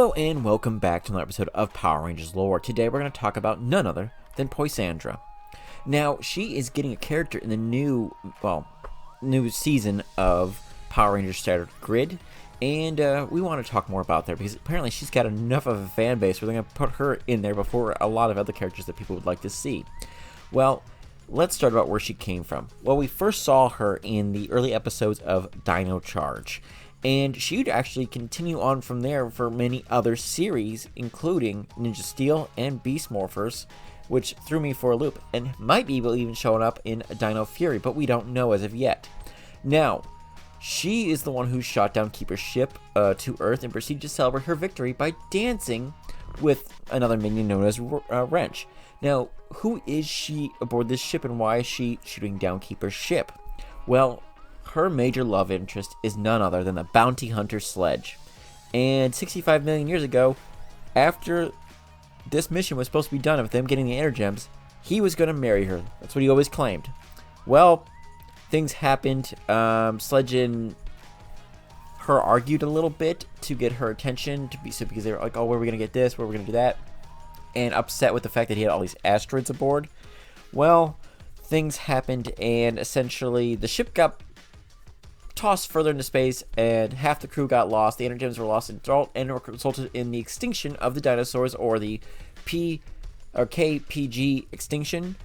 Hello and welcome back to another episode of Power Rangers Lore. Today we're going to talk about none other than Poisandra. Now, she is getting a character in the new season of Power Rangers Shattered Grid, and we want to talk more about that because apparently she's got enough of a fan base where they're going to put her in there before a lot of other characters that people would like to see. Well, let's start about where she came from. Well, we first saw her in the early episodes of dinocharge. And she'd actually continue on from there for many other series, including Ninja Steel and Beast Morphers, which threw me for a loop, and might be even showing up in Dino Fury, but we don't know as of yet. Now, she is the one who shot down Keeper's ship to Earth and proceeded to celebrate her victory by dancing with another minion known as Wrench. Now, who is she aboard this ship, and why is she shooting down Keeper's ship? Well, her major love interest is none other than the bounty hunter Sledge. And 65 million years ago, after this mission was supposed to be done with them getting the Energems, he was going to marry her. That's what he always claimed. Well, things happened. Sledge and her argued a little bit to get her attention, because they were like, oh, where are we going to get this? Where are we going to do that? And upset with the fact that he had all these asteroids aboard. Well, things happened, and essentially the ship got tossed further into space, and half the crew got lost. The Energems were lost and resulted in the extinction of the dinosaurs, or the KPG extinction.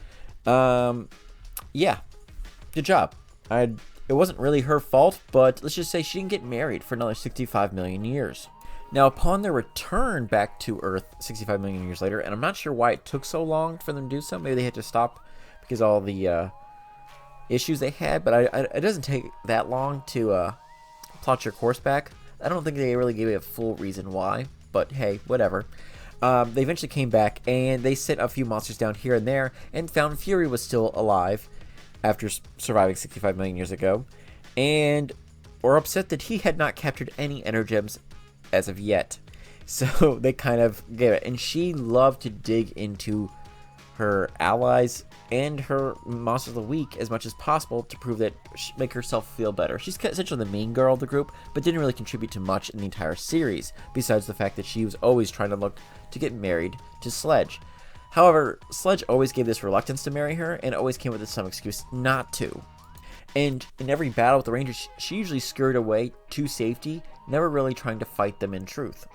Yeah, good job. It wasn't really her fault, but let's just say she didn't get married for another 65 million years. Now, upon their return back to Earth 65 million years later, and I'm not sure why it took so long for them to do so. Maybe they had to stop because all the issues they had, but it doesn't take that long to plot your course back. I don't think they really gave it a full reason why, but hey, whatever. They eventually came back, and they sent a few monsters down here and there, and found Fury was still alive after surviving 65 million years ago, and were upset that he had not captured any Energems as of yet. So they kind of gave it, and she loved to dig into her allies and her monsters of the week as much as possible to prove that make herself feel better. She's essentially the main girl of the group, but didn't really contribute to much in the entire series, besides the fact that she was always trying to look to get married to Sledge. However, Sledge always gave this reluctance to marry her, and always came with some excuse not to. And in every battle with the Rangers, she usually scurried away to safety, never really trying to fight them in truth.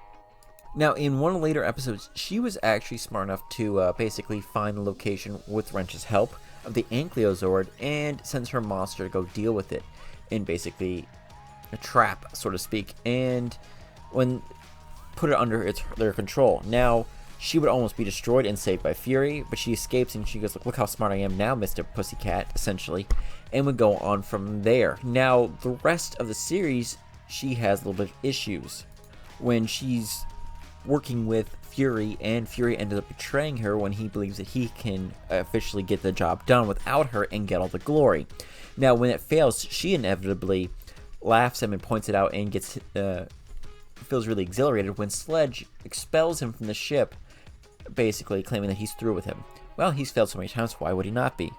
Now, in one of the later episodes, she was actually smart enough to basically find the location with Wrench's help of the Ankylosaur, and sends her monster to go deal with it in basically a trap, so to speak, and when put it under their control. Now, she would almost be destroyed and saved by Fury, but she escapes and she goes, look how smart I am now, Mr. Pussycat, essentially, and would go on from there. Now, the rest of the series, she has a little bit of issues. When she's working with Fury, and Fury ended up betraying her when he believes that he can officially get the job done without her and get all the glory. Now, when it fails, she inevitably laughs at him and points it out, and gets feels really exhilarated when Sledge expels him from the ship, basically claiming that he's through with him. Well, he's failed so many times, why would he not be?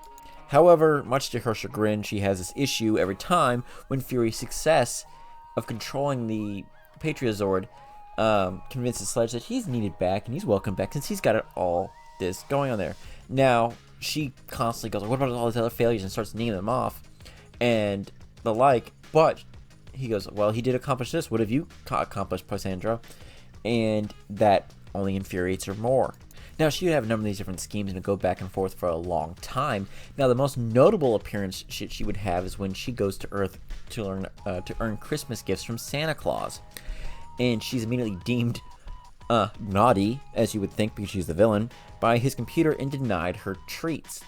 However, much to her chagrin, she has this issue every time when Fury's success of controlling the Patriozord convinces Sledge that he's needed back and he's welcome back, since he's got it all this going on there. Now, she constantly goes, what about all these other failures, and starts naming them off and the like, but he goes, well, he did accomplish this. What have you accomplished, Poisandra? And that only infuriates her more. Now, she would have a number of these different schemes and go back and forth for a long time. Now, the most notable appearance she would have is when she goes to Earth to earn Christmas gifts from Santa Claus. And she's immediately deemed naughty, as you would think, because she's the villain, by his computer, and denied her treats.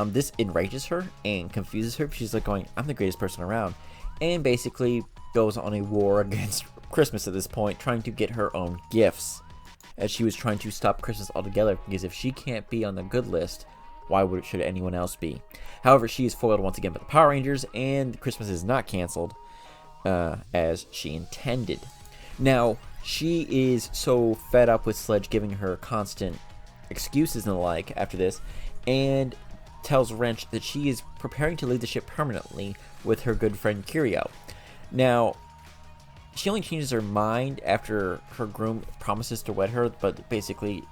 This enrages her and confuses her. She's like going, I'm the greatest person around. And basically goes on a war against Christmas at this point, trying to get her own gifts, as she was trying to stop Christmas altogether, because if she can't be on the good list, why should anyone else be? However, she is foiled once again by the Power Rangers, and Christmas is not canceled as she intended. Now, she is so fed up with Sledge giving her constant excuses and the like after this, and tells Wrench that she is preparing to leave the ship permanently with her good friend Curio. Now, She only changes her mind after her groom promises to wed her, but basically,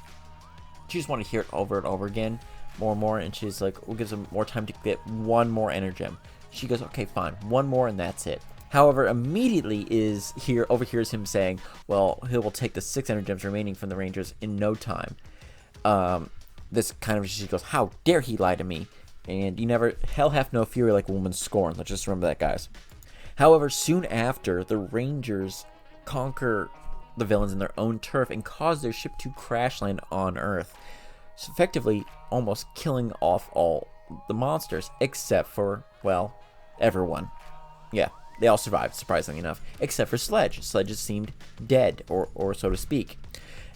she just wanted to hear it over and over again, more and more, and she's like, we'll give him more time to get one more energem. She goes, okay, fine, one more, and that's it. However, immediately overhears him saying, well, he will take the 6 energems remaining from the Rangers in no time. This kind of, she goes, how dare he lie to me? And hell hath no fury like a woman's scorn. Let's just remember that, guys. However, soon after, the Rangers conquer the villains in their own turf and cause their ship to crash land on Earth, so effectively almost killing off all the monsters, except for, well, everyone. Yeah, they all survived, surprisingly enough, except for Sledge. Sledge just seemed dead, or so to speak.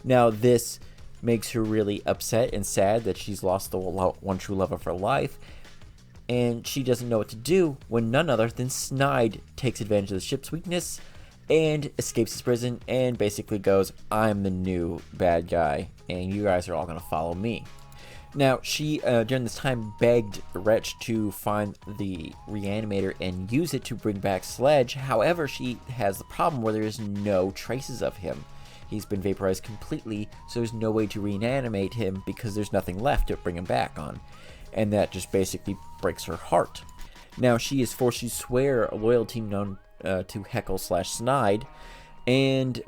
Now, this makes her really upset and sad that she's lost the one true love of her life, and she doesn't know what to do when none other than Snide takes advantage of the ship's weakness and escapes his prison and basically goes, I'm the new bad guy, and you guys are all going to follow me. Now, she, during this time, begged Wretch to find the reanimator and use it to bring back Sledge. However, she has the problem where there is no traces of him. He's been vaporized completely, so there's no way to reanimate him because there's nothing left to bring him back on. And that just basically breaks her heart. Now, she is forced to swear a loyalty known to Heckle/Snide, and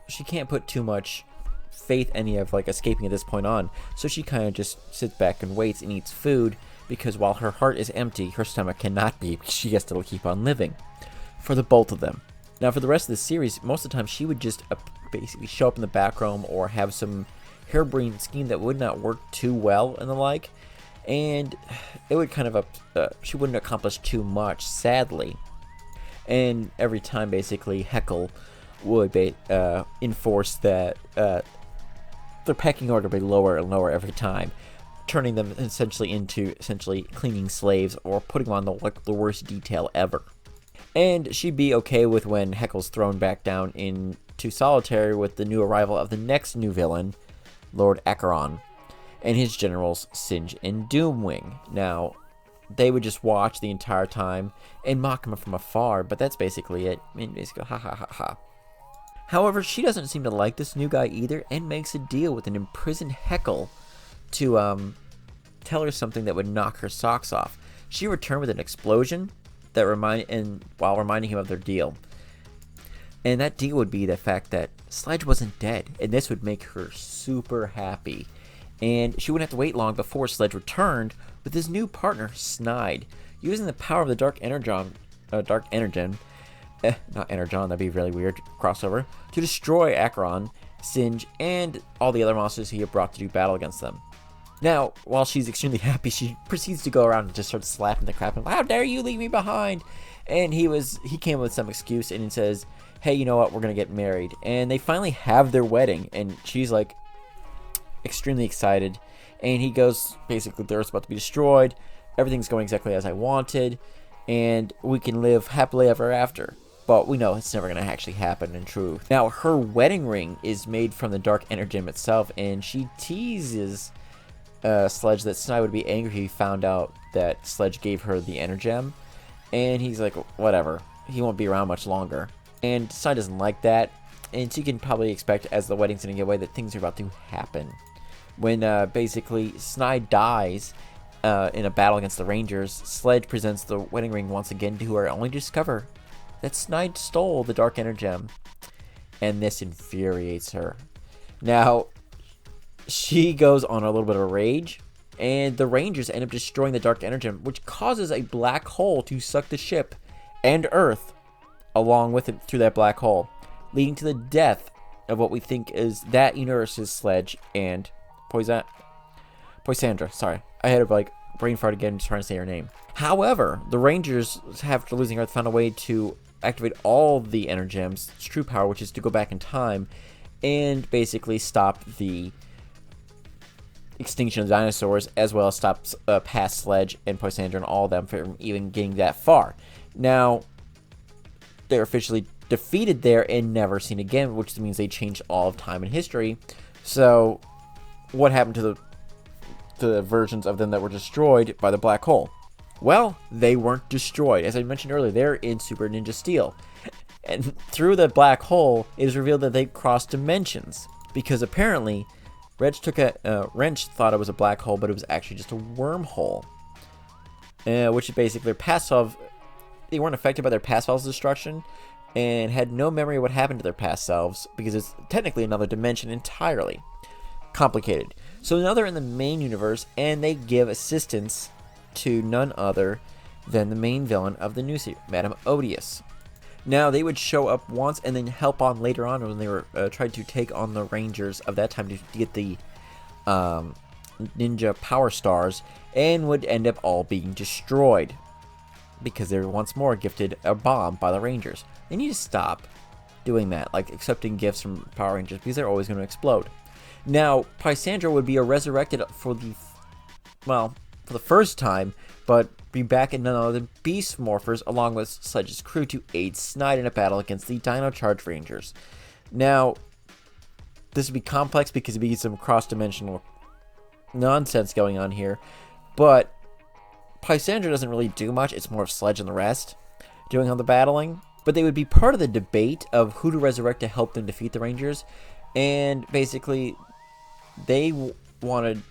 she can't put too much faith any of escaping at this point on, so she kind of just sits back and waits and eats food, because while her heart is empty, her stomach cannot be, because she has to keep on living. For the both of them. Now, for the rest of the series, most of the time she would just basically show up in the back room or have some harebrained scheme that would not work too well and the like, and it would kind of she wouldn't accomplish too much, sadly. And every time, basically, Heckle would enforce that their pecking order would be lower and lower every time, turning them into cleaning slaves or putting them on the worst detail ever. And she'd be okay with when Heckle's thrown back down into solitary with the new arrival of the next new villain, Lord Acheron, and his generals Singe and Doomwing. Now, they would just watch the entire time and mock him from afar, but that's basically it. I mean, basically, ha ha ha ha. However, she doesn't seem to like this new guy either, and makes a deal with an imprisoned Heckle to tell her something that would knock her socks off. She returned with an explosion while reminding him of their deal. And that deal would be the fact that Sledge wasn't dead, and this would make her super happy. And she wouldn't have to wait long before Sledge returned with his new partner, Snide, using the power of the Dark Energon, not Energon, that'd be really weird, crossover, to destroy Acheron, Singe, and all the other monsters he had brought to do battle against them. Now, while she's extremely happy, she proceeds to go around and just start slapping the crap out of him. How dare you leave me behind? And he came up with some excuse, and he says, hey, you know what, we're going to get married. And they finally have their wedding, and she's extremely excited. And he goes, basically, the Earth's about to be destroyed, everything's going exactly as I wanted, and we can live happily ever after. But we know it's never going to actually happen in truth. Now, her wedding ring is made from the Dark Energem itself, and she teases Sledge that Snide would be angry if he found out that Sledge gave her the Energem, and he's like, whatever, he won't be around much longer. And Snide doesn't like that, and so you can probably expect, as the wedding's going to get away, that things are about to happen. When basically Snide dies in a battle against the Rangers, Sledge presents the wedding ring once again to her, only to discover that Snide stole the Dark Energem, and this infuriates her. Now, she goes on a little bit of a rage, and the Rangers end up destroying the Dark Energem, which causes a black hole to suck the ship and Earth along with it through that black hole, leading to the death of what we think is that universe's Sledge and Poisandra. Sorry, I had a brain fart again just trying to say her name. However, the Rangers, after losing Earth, found a way to activate all the Energems, its true power, which is to go back in time and basically stop the extinction of dinosaurs, as well as stop past Sledge and Poisandra and all of them from even getting that far. Now, they're officially defeated there and never seen again, which means they changed all of time and history. So, what happened to the versions of them that were destroyed by the black hole? Well, they weren't destroyed. As I mentioned earlier, they're in Super Ninja Steel. And through the black hole, it is revealed that they crossed dimensions. Because apparently, Wrench thought it was a black hole, but it was actually just a wormhole. Which is basically their past self. They weren't affected by their past selves' destruction, and had no memory of what happened to their past selves, because it's technically another dimension entirely. Complicated. So now they're in the main universe, and they give assistance to none other than the main villain of the new series, Madame Odious. Now, they would show up once and then help on later on when they were trying to take on the Rangers of that time to get the ninja power stars, and would end up all being destroyed because they were once more gifted a bomb by the Rangers. They need to stop doing that, like accepting gifts from Power Rangers, because they're always going to explode. Now, Poisandra would be resurrected for the first time, but be back in none other than Beast Morphers along with Sledge's crew to aid Snide in a battle against the dinocharge Rangers. Now, this would be complex because it'd be some cross-dimensional nonsense going on here, but Poisandra doesn't really do much. It's more of Sledge and the rest doing all the battling, but they would be part of the debate of who to resurrect to help them defeat the Rangers, and basically they want to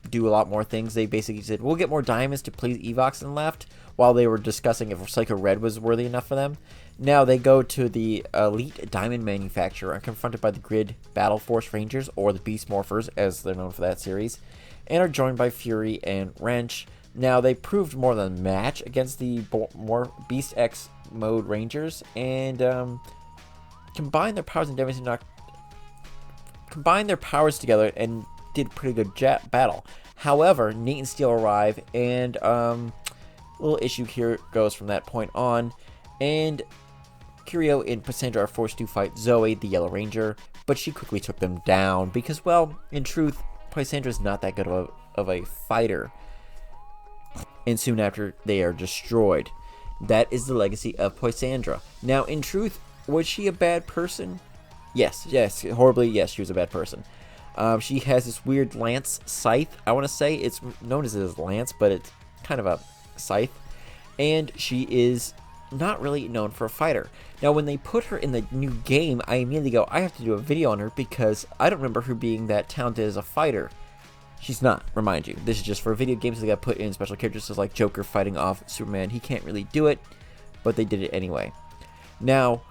do a lot more things. They basically said, we'll get more diamonds to please Evox and left, while they were discussing if Psycho Red was worthy enough for them. Now they go to the elite diamond manufacturer and confronted by the Grid Battle Force Rangers, or the Beast Morphers as they're known for that series, and are joined by Fury and Wrench. Now they proved more than a match against the more Beast X mode Rangers, and combined their powers together and did a pretty good battle. However, Nate and Steel arrive, and little issue here goes from that point on, and Curio and Poisandra are forced to fight Zoe, the Yellow Ranger, but she quickly took them down because, well, in truth, Poisandra is not that good of a fighter. And soon after, they are destroyed. That is the legacy of Poisandra. Now, in truth, was she a bad person? Yes, horribly, yes, she was a bad person. She has this weird lance scythe, I want to say. It's known as a lance, but it's kind of a scythe. And she is not really known for a fighter. Now, when they put her in the new game, I immediately go, I have to do a video on her because I don't remember her being that talented as a fighter. She's not, remind you. This is just for video games. They got put in special characters, like Joker fighting off Superman. He can't really do it, but they did it anyway. Now,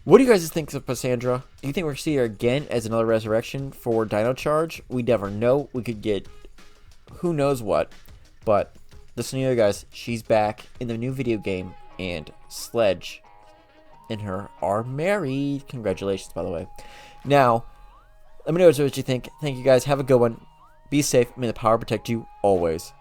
what do you guys think of Poisandra? Do you think we're going to see her again as another resurrection for dinocharge? We never know. We could get who knows what. But listen to you guys, she's back in the new video game, and Sledge and her are married. Congratulations, by the way. Now, let me know what you think. Thank you guys. Have a good one. Be safe. May the power protect you always.